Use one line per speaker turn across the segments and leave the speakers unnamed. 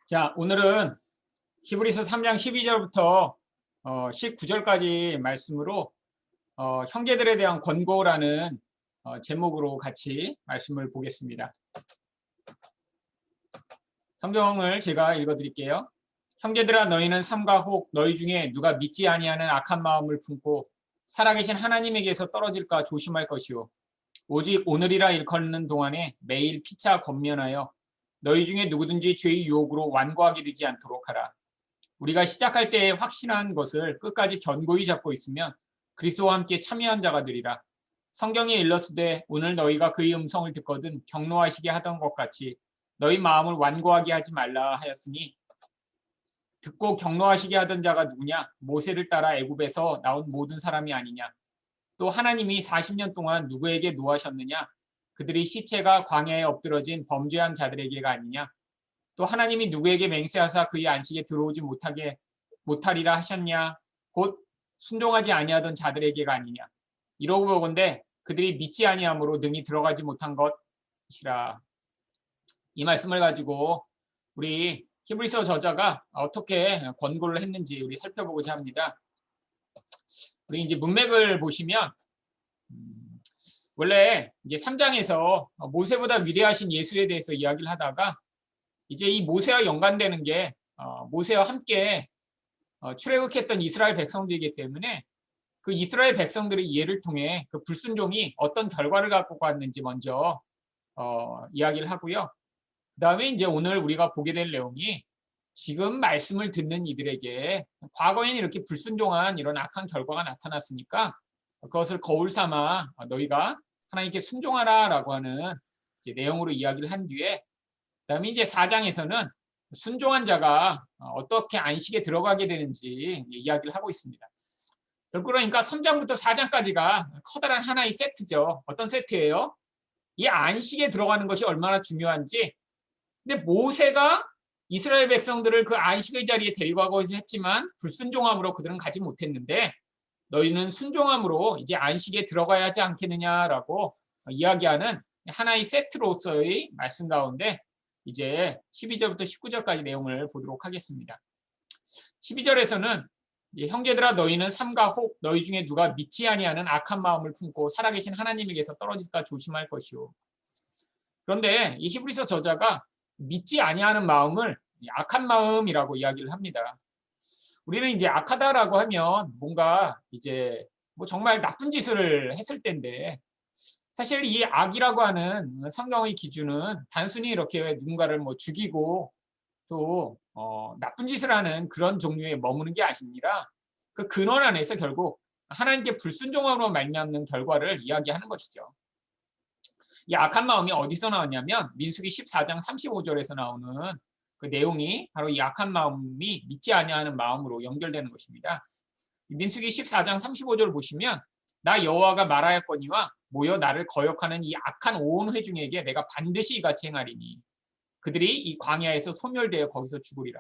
자, 오늘은 히브리서 3장 12절부터 19절까지 말씀으로 형제들에 대한 권고라는 제목으로 같이 말씀을 보겠습니다. 성경을 제가 읽어드릴게요. 형제들아, 너희는 삼가 혹 너희 중에 누가 믿지 아니하는 악한 마음을 품고 살아계신 하나님에게서 떨어질까 조심할 것이요, 오직 오늘이라 일컫는 동안에 매일 피차 권면하여 너희 중에 누구든지 죄의 유혹으로 완고하게 되지 않도록 하라. 우리가 시작할 때에 확신한 것을 끝까지 견고히 잡고 있으면 그리스도와 함께 참여한 자가 되리라. 성경에 일렀으되 오늘 너희가 그의 음성을 듣거든 경노하시게 하던 것 같이 너희 마음을 완고하게 하지 말라 하였으니, 듣고 경노하시게 하던 자가 누구냐? 모세를 따라 애굽에서 나온 모든 사람이 아니냐? 또 하나님이 40년 동안 누구에게 노하셨느냐? 그들이 시체가 광야에 엎드러진 범죄한 자들에게가 아니냐? 또 하나님이 누구에게 맹세하사 그의 안식에 들어오지 못하리라 하셨냐? 곧 순종하지 아니하던 자들에게가 아니냐? 이러고 보건대 그들이 믿지 아니함으로 능히 들어가지 못한 것이라. 이 말씀을 가지고 우리 히브리서 저자가 어떻게 권고를 했는지 우리 살펴보고자 합니다. 우리 이제 문맥을 보시면 원래 이제 3장에서 모세보다 위대하신 예수에 대해서 이야기를 하다가 이제 이 모세와 연관되는 게 모세와 함께 출애굽했던 이스라엘 백성들이기 때문에 그 이스라엘 백성들의 이해를 통해 그 불순종이 어떤 결과를 갖고 갔는지 먼저 이야기를 하고요. 그 다음에 이제 오늘 우리가 보게 될 내용이 지금 말씀을 듣는 이들에게 과거에는 이렇게 불순종한 이런 악한 결과가 나타났으니까 그것을 거울 삼아 너희가 하나님께 순종하라라고 하는 이제 내용으로 이야기를 한 뒤에, 그다음에 이제 4장에서는 순종한 자가 어떻게 안식에 들어가게 되는지 이야기를 하고 있습니다. 그러니까 3장부터 4장까지가 커다란 하나의 세트죠. 어떤 세트예요? 이 안식에 들어가는 것이 얼마나 중요한지. 근데 모세가 이스라엘 백성들을 그 안식의 자리에 데리고 가고 했지만 불순종함으로 그들은 가지 못했는데, 너희는 순종함으로 이제 안식에 들어가야 하지 않겠느냐라고 이야기하는 하나의 세트로서의 말씀 가운데 이제 12절부터 19절까지 내용을 보도록 하겠습니다. 12절에서는 형제들아, 너희는 삼가 혹 너희 중에 누가 믿지 아니하는 악한 마음을 품고 살아계신 하나님에게서 떨어질까 조심할 것이요. 그런데 이 히브리서 저자가 믿지 아니하는 마음을 악한 마음이라고 이야기를 합니다. 우리는 이제 악하다라고 하면 뭔가 이제 뭐 정말 나쁜 짓을 했을 때인데, 사실 이 악이라고 하는 성경의 기준은 단순히 이렇게 누군가를 뭐 죽이고 또 나쁜 짓을 하는 그런 종류에 머무는 게 아니라 그 근원 안에서 결국 하나님께 불순종함으로 말미암는 결과를 이야기하는 것이죠. 이 악한 마음이 어디서 나왔냐면 민수기 14장 35절에서 나오는 그 내용이 바로 이 악한 마음이 믿지 아니하는 마음으로 연결되는 것입니다. 민수기 14장 35절 보시면, 나 여호와가 말하였거니와 모여 나를 거역하는 이 악한 온 회중에게 내가 반드시 이같이 행하리니 그들이 이 광야에서 소멸되어 거기서 죽으리라.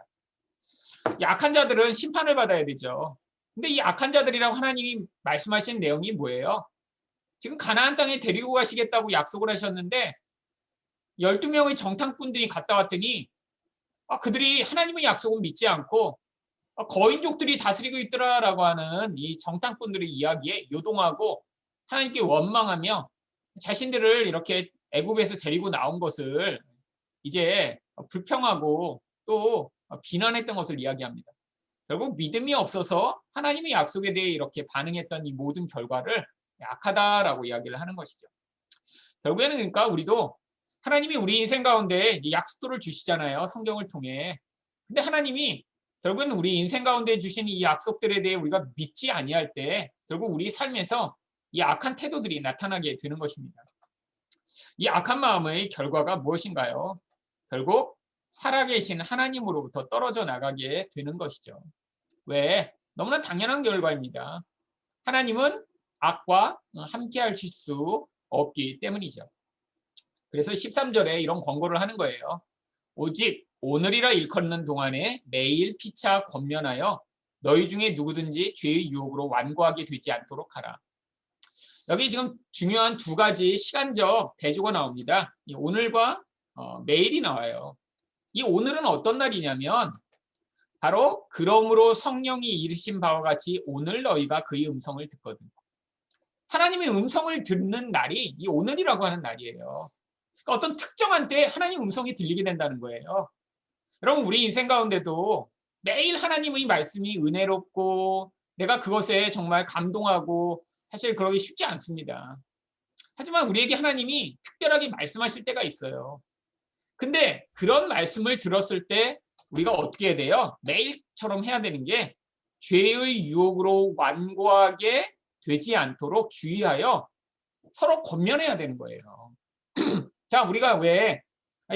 이 악한 자들은 심판을 받아야 되죠. 근데 이 악한 자들이라고 하나님이 말씀하신 내용이 뭐예요? 지금 가나안 땅에 데리고 가시겠다고 약속을 하셨는데 12명의 정탐꾼들이 갔다 왔더니 그들이 하나님의 약속은 믿지 않고 거인족들이 다스리고 있더라라고 하는 이 정탐꾼들의 이야기에 요동하고 하나님께 원망하며 자신들을 이렇게 애굽에서 데리고 나온 것을 이제 불평하고 또 비난했던 것을 이야기합니다. 결국 믿음이 없어서 하나님의 약속에 대해 이렇게 반응했던 이 모든 결과를 악하다라고 이야기를 하는 것이죠. 결국에는 그러니까 우리도 하나님이 우리 인생 가운데 약속들을 주시잖아요, 성경을 통해. 근데 하나님이 결국은 우리 인생 가운데 주신 이 약속들에 대해 우리가 믿지 아니할 때 결국 우리 삶에서 이 악한 태도들이 나타나게 되는 것입니다. 이 악한 마음의 결과가 무엇인가요? 결국 살아계신 하나님으로부터 떨어져 나가게 되는 것이죠. 왜? 너무나 당연한 결과입니다. 하나님은 악과 함께 하실 수 없기 때문이죠. 그래서 13절에 이런 권고를 하는 거예요. 오직 오늘이라 일컫는 동안에 매일 피차 권면하여 너희 중에 누구든지 죄의 유혹으로 완고하게 되지 않도록 하라. 여기 지금 중요한 두 가지 시간적 대조가 나옵니다. 오늘과 매일이 나와요. 이 오늘은 어떤 날이냐면 바로 그러므로 성령이 이르신 바와 같이 오늘 너희가 그의 음성을 듣거든. 하나님의 음성을 듣는 날이 이 오늘이라고 하는 날이에요. 그러니까 어떤 특정한 때에 하나님 음성이 들리게 된다는 거예요. 여러분 우리 인생 가운데도 매일 하나님의 말씀이 은혜롭고 내가 그것에 정말 감동하고 사실 그러기 쉽지 않습니다. 하지만 우리에게 하나님이 특별하게 말씀하실 때가 있어요. 근데 그런 말씀을 들었을 때 우리가 어떻게 해야 돼요? 매일처럼 해야 되는 게 죄의 유혹으로 완고하게 되지 않도록 주의하여 서로 권면해야 되는 거예요. 자, 우리가 왜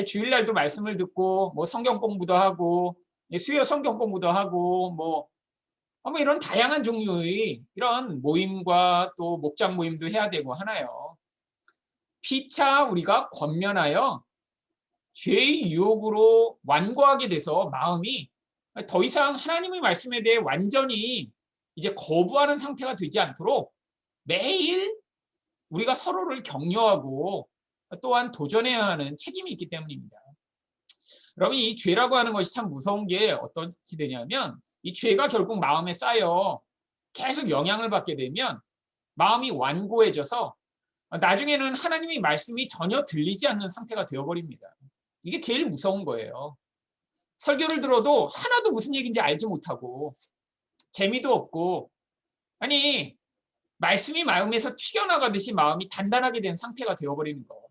주일날도 말씀을 듣고 뭐 성경 공부도 하고 수요 성경 공부도 하고 뭐 이런 다양한 종류의 이런 모임과 또 목장 모임도 해야 되고 하나요? 피차 우리가 권면하여 죄의 유혹으로 완고하게 돼서 마음이 더 이상 하나님의 말씀에 대해 완전히 이제 거부하는 상태가 되지 않도록 매일 우리가 서로를 격려하고 또한 도전해야 하는 책임이 있기 때문입니다. 여러분 이 죄라고 하는 것이 참 무서운 게 어떻게 되냐면 이 죄가 결국 마음에 쌓여 계속 영향을 받게 되면 마음이 완고해져서 나중에는 하나님의 말씀이 전혀 들리지 않는 상태가 되어버립니다. 이게 제일 무서운 거예요. 설교를 들어도 하나도 무슨 얘기인지 알지 못하고 재미도 없고 아니 말씀이 마음에서 튀겨나가듯이 마음이 단단하게 된 상태가 되어버리는 거.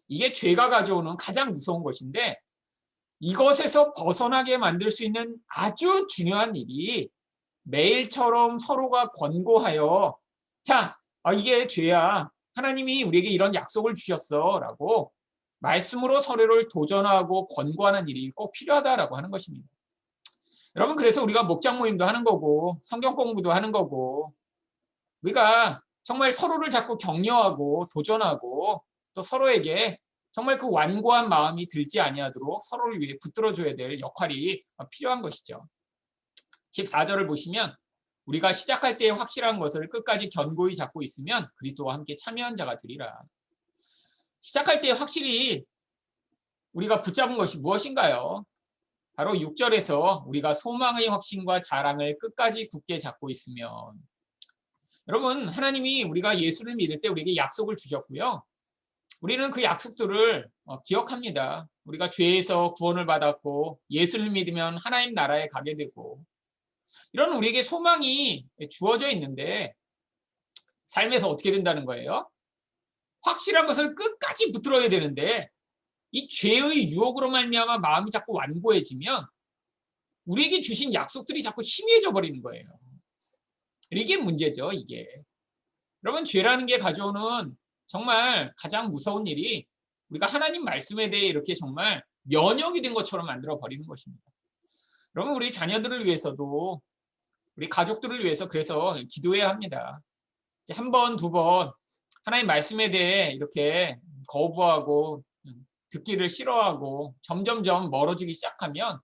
이게 죄가 가져오는 가장 무서운 것인데 이것에서 벗어나게 만들 수 있는 아주 중요한 일이 매일처럼 서로가 권고하여 자, 이게 죄야. 하나님이 우리에게 이런 약속을 주셨어 라고 말씀으로 서로를 도전하고 권고하는 일이 꼭 필요하다라고 하는 것입니다. 여러분 그래서 우리가 목장 모임도 하는 거고 성경 공부도 하는 거고 우리가 정말 서로를 자꾸 격려하고 도전하고 또 서로에게 정말 그 완고한 마음이 들지 아니하도록 서로를 위해 붙들어줘야 될 역할이 필요한 것이죠. 14절을 보시면 우리가 시작할 때의 확실한 것을 끝까지 견고히 잡고 있으면 그리스도와 함께 참여한 자가 되리라. 시작할 때 확실히 우리가 붙잡은 것이 무엇인가요? 바로 6절에서 우리가 소망의 확신과 자랑을 끝까지 굳게 잡고 있으면 여러분 하나님이 우리가 예수를 믿을 때 우리에게 약속을 주셨고요. 우리는 그 약속들을 기억합니다. 우리가 죄에서 구원을 받았고 예수를 믿으면 하나님 나라에 가게 되고 이런 우리에게 소망이 주어져 있는데 삶에서 어떻게 된다는 거예요? 확실한 것을 끝까지 붙들어야 되는데 이 죄의 유혹으로 말미암아 마음이 자꾸 완고해지면 우리에게 주신 약속들이 자꾸 희미해져 버리는 거예요. 이게 문제죠, 이게. 여러분 죄라는 게 가져오는 정말 가장 무서운 일이 우리가 하나님 말씀에 대해 이렇게 정말 면역이 된 것처럼 만들어 버리는 것입니다. 여러분 우리 자녀들을 위해서도 우리 가족들을 위해서 그래서 기도해야 합니다. 한 번, 두 번 하나님 말씀에 대해 이렇게 거부하고 듣기를 싫어하고 점점점 멀어지기 시작하면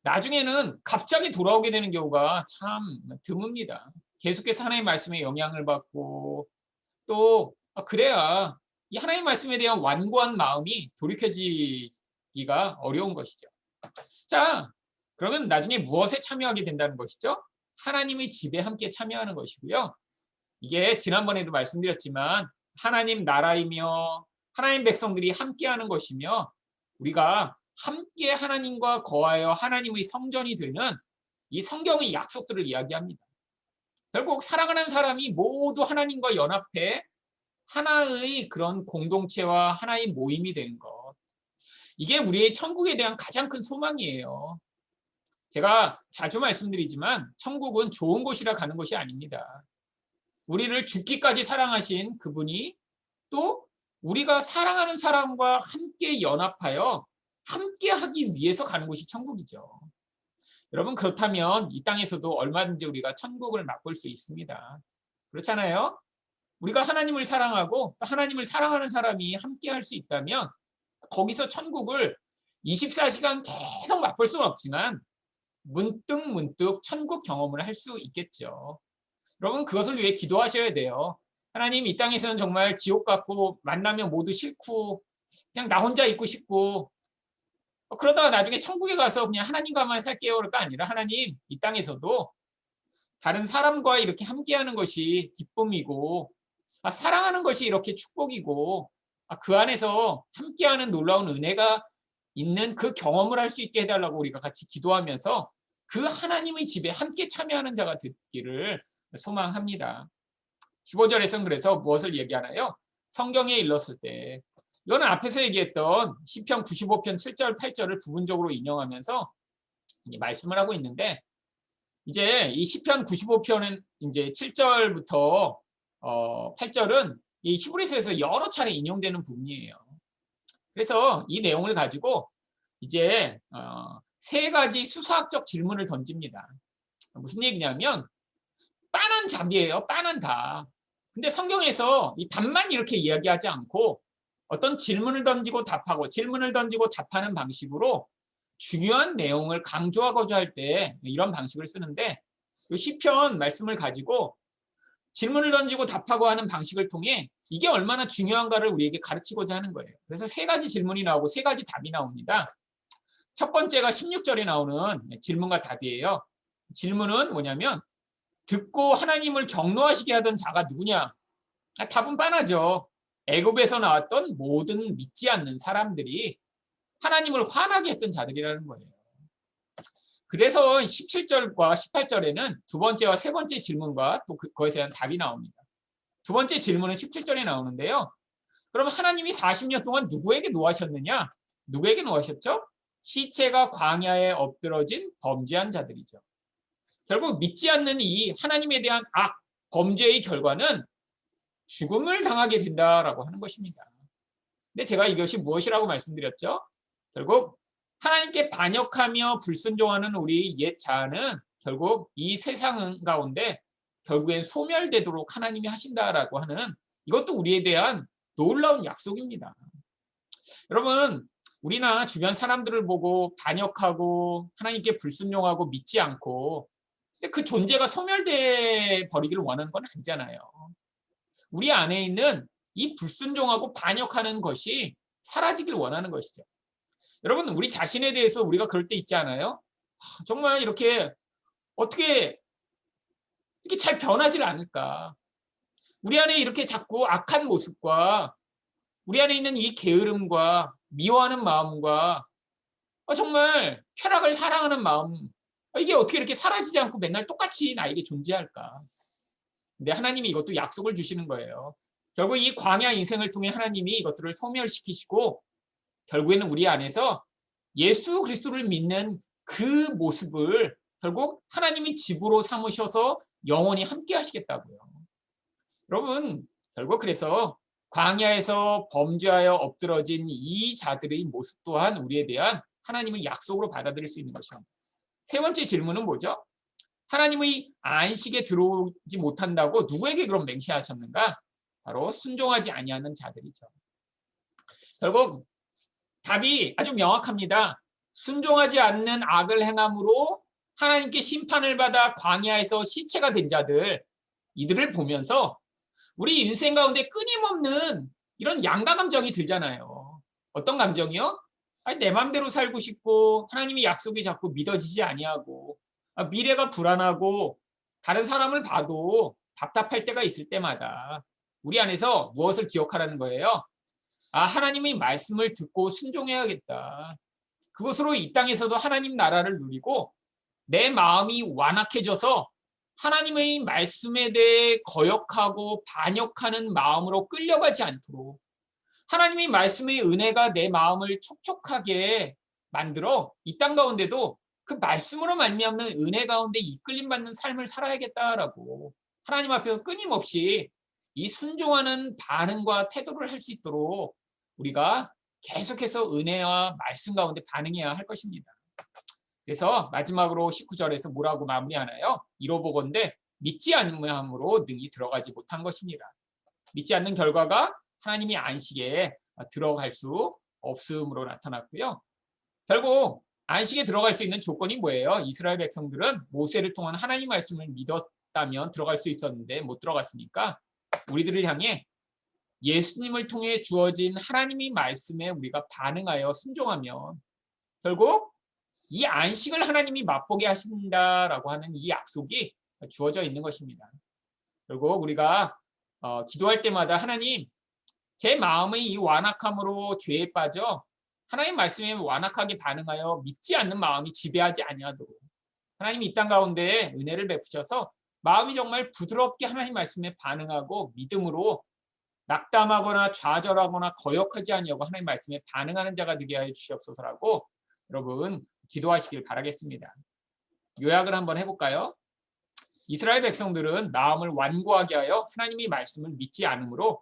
나중에는 갑자기 돌아오게 되는 경우가 참 드뭅니다. 계속해서 하나님 말씀에 영향을 받고 또 그래야 이 하나님 말씀에 대한 완고한 마음이 돌이켜지기가 어려운 것이죠. 자, 그러면 나중에 무엇에 참여하게 된다는 것이죠? 하나님의 집에 함께 참여하는 것이고요. 이게 지난번에도 말씀드렸지만 하나님 나라이며 하나님 백성들이 함께하는 것이며 우리가 함께 하나님과 거하여 하나님의 성전이 되는 이 성경의 약속들을 이야기합니다. 결국 사랑하는 사람이 모두 하나님과 연합해 하나의 그런 공동체와 하나의 모임이 되는 것. 이게 우리의 천국에 대한 가장 큰 소망이에요. 제가 자주 말씀드리지만 천국은 좋은 곳이라 가는 것이 아닙니다. 우리를 죽기까지 사랑하신 그분이 또 우리가 사랑하는 사람과 함께 연합하여 함께 하기 위해서 가는 곳이 천국이죠. 여러분 그렇다면 이 땅에서도 얼마든지 우리가 천국을 맛볼 수 있습니다. 그렇잖아요? 우리가 하나님을 사랑하고 하나님을 사랑하는 사람이 함께 할 수 있다면 거기서 천국을 24시간 계속 맛볼 수는 없지만 문득 천국 경험을 할 수 있겠죠. 여러분 그것을 위해 기도하셔야 돼요. 하나님 이 땅에서는 정말 지옥 같고 만나면 모두 싫고 그냥 나 혼자 있고 싶고 그러다가 나중에 천국에 가서 그냥 하나님과만 살게요가 아니라 하나님 이 땅에서도 다른 사람과 이렇게 함께하는 것이 기쁨이고 사랑하는 것이 이렇게 축복이고 그 안에서 함께하는 놀라운 은혜가 있는 그 경험을 할 수 있게 해달라고 우리가 같이 기도하면서 그 하나님의 집에 함께 참여하는 자가 되기를 소망합니다. 15절에서는 그래서 무엇을 얘기하나요? 성경에 일렀을 때 이거는 앞에서 얘기했던 시편 95편 7절 8절을 부분적으로 인용하면서 말씀을 하고 있는데 이제 이 시편 95편은 이제 7절부터 8절은 이 히브리서에서 여러 차례 인용되는 부분이에요. 그래서 이 내용을 가지고 이제 세 가지 수사학적 질문을 던집니다. 무슨 얘기냐면 빤한 답이에요. 빤한 답. 근데 성경에서 이 답만 이렇게 이야기하지 않고 어떤 질문을 던지고 답하고 질문을 던지고 답하는 방식으로 중요한 내용을 강조하고자 할 때 이런 방식을 쓰는데 이 시편 말씀을 가지고 질문을 던지고 답하고 하는 방식을 통해 이게 얼마나 중요한가를 우리에게 가르치고자 하는 거예요. 그래서 세 가지 질문이 나오고 세 가지 답이 나옵니다. 첫 번째가 16절에 나오는 질문과 답이에요. 질문은 뭐냐면 듣고 하나님을 경노하시게 하던 자가 누구냐? 답은 뻔하죠. 애굽에서 나왔던 모든 믿지 않는 사람들이 하나님을 화나게 했던 자들이라는 거예요. 그래서 17절과 18절에는 두 번째와 세 번째 질문과 또 그것에 대한 답이 나옵니다. 두 번째 질문은 17절에 나오는데요. 그럼 하나님이 40년 동안 누구에게 노하셨느냐? 누구에게 노하셨죠? 시체가 광야에 엎드러진 범죄한 자들이죠. 결국 믿지 않는 이 하나님에 대한 범죄의 결과는 죽음을 당하게 된다라고 하는 것입니다. 근데 제가 이것이 무엇이라고 말씀드렸죠? 결국 하나님께 반역하며 불순종하는 우리 옛 자아는 결국 이 세상 가운데 결국엔 소멸되도록 하나님이 하신다라고 하는 이것도 우리에 대한 놀라운 약속입니다. 여러분, 우리나 주변 사람들을 보고 반역하고 하나님께 불순종하고 믿지 않고 근데 그 존재가 소멸돼 버리기를 원하는 건 아니잖아요. 우리 안에 있는 이 불순종하고 반역하는 것이 사라지길 원하는 것이죠. 여러분, 우리 자신에 대해서 우리가 그럴 때 있지 않아요? 정말 이렇게 어떻게 이렇게 잘 변하질 않을까? 우리 안에 이렇게 자꾸 악한 모습과 우리 안에 있는 이 게으름과 미워하는 마음과 정말 쾌락을 사랑하는 마음 이게 어떻게 이렇게 사라지지 않고 맨날 똑같이 나에게 존재할까? 근데 하나님이 이것도 약속을 주시는 거예요. 결국 이 광야 인생을 통해 하나님이 이것들을 소멸시키시고 결국에는 우리 안에서 예수 그리스도를 믿는 그 모습을 결국 하나님이 집으로 삼으셔서 영원히 함께 하시겠다고요. 여러분, 결국 그래서 광야에서 범죄하여 엎드러진 이 자들의 모습 또한 우리에 대한 하나님의 약속으로 받아들일 수 있는 것입니다. 세 번째 질문은 뭐죠? 하나님의 안식에 들어오지 못한다고 누구에게 그럼 맹세하셨는가? 바로 순종하지 아니하는 자들이죠. 결국 답이 아주 명확합니다. 순종하지 않는 악을 행함으로 하나님께 심판을 받아 광야에서 시체가 된 자들, 이들을 보면서 우리 인생 가운데 끊임없는 이런 양가 감정이 들잖아요. 어떤 감정이요? 내 마음대로 살고 싶고 하나님의 약속이 자꾸 믿어지지 아니하고 미래가 불안하고 다른 사람을 봐도 답답할 때가 있을 때마다 우리 안에서 무엇을 기억하라는 거예요? 하나님의 말씀을 듣고 순종해야겠다. 그것으로 이 땅에서도 하나님 나라를 누리고 내 마음이 완악해져서 하나님의 말씀에 대해 거역하고 반역하는 마음으로 끌려가지 않도록 하나님의 말씀의 은혜가 내 마음을 촉촉하게 만들어 이 땅 가운데도 그 말씀으로 말미암는 은혜 가운데 이끌림 받는 삶을 살아야겠다라고 하나님 앞에서 끊임없이 이 순종하는 반응과 태도를 할 수 있도록 우리가 계속해서 은혜와 말씀 가운데 반응해야 할 것입니다. 그래서 마지막으로 19절에서 뭐라고 마무리하나요? 이로보건대 믿지 않음으로 능히 들어가지 못한 것입니다. 믿지 않는 결과가 하나님이 안식에 들어갈 수 없음으로 나타났고요. 결국 안식에 들어갈 수 있는 조건이 뭐예요? 이스라엘 백성들은 모세를 통한 하나님 말씀을 믿었다면 들어갈 수 있었는데 못 들어갔으니까 우리들을 향해 예수님을 통해 주어진 하나님의 말씀에 우리가 반응하여 순종하면 결국 이 안식을 하나님이 맛보게 하신다라고 하는 이 약속이 주어져 있는 것입니다. 결국 우리가 기도할 때마다 하나님, 제 마음의 이 완악함으로 죄에 빠져 하나님 말씀에 완악하게 반응하여 믿지 않는 마음이 지배하지 아니하도록 하나님이 이 땅 가운데 은혜를 베푸셔서 마음이 정말 부드럽게 하나님 말씀에 반응하고 믿음으로 낙담하거나 좌절하거나 거역하지 아니하고 하나님 말씀에 반응하는 자가 되게 하여 주시옵소서라고 여러분 기도하시길 바라겠습니다. 요약을 한번 해볼까요? 이스라엘 백성들은 마음을 완고하게 하여 하나님의 말씀을 믿지 않으므로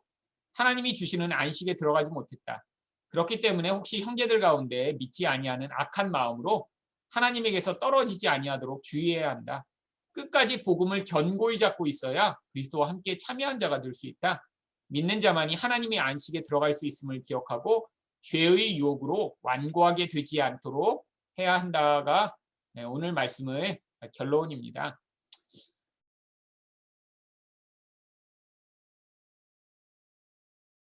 하나님이 주시는 안식에 들어가지 못했다. 그렇기 때문에 혹시 형제들 가운데 믿지 아니하는 악한 마음으로 하나님에게서 떨어지지 아니하도록 주의해야 한다. 끝까지 복음을 견고히 잡고 있어야 그리스도와 함께 참여한 자가 될 수 있다. 믿는 자만이 하나님의 안식에 들어갈 수 있음을 기억하고 죄의 유혹으로 완고하게 되지 않도록 해야 한다가 오늘 말씀의 결론입니다.